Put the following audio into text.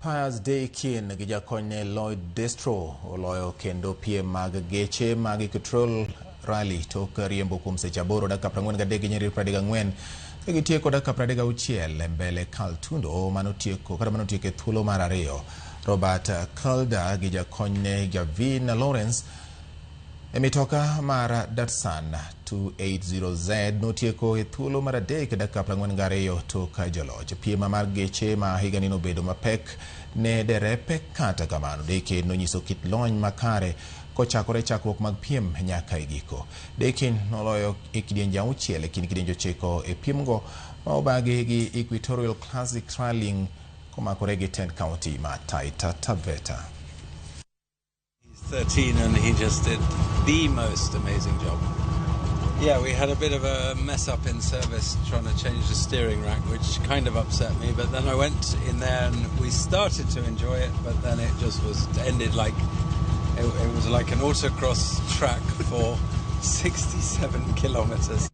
Piers Daykin gi jakony Lloyd Destro oloyo kendo piem mag geche mag Equatorial Rally tok riembo kuom seche 8 dakika 43 gi nyiriri 34 ka gitieko dakika 36 mbele Kaltundo manotieko e thuolo mar ariyo. Robert Calder gi jakony Gavin Lawrence mitoka mar Datsun 280Z notieko e thuolo mar adek dakika 42 tok jaloch. Piem mar geche ma higani nobedo mapek ne derepe, kata kamano Daykin nonyiso kit lony makare kochakore chakruok mag piem nyaka e giko. Daykin noloyo e kidienje 6 kind kidienje 9 e piemgo ma obagi gi Equatorial Rally komakore gi 10 County ma Taita Taveta. 13 and he just did the most amazing job. Yeah, we had a bit of a mess up in service trying to change the steering rack, which kind of upset me, but then I went in there and we started to enjoy it, but then it just ended like it was like an autocross track for 67 kilometers.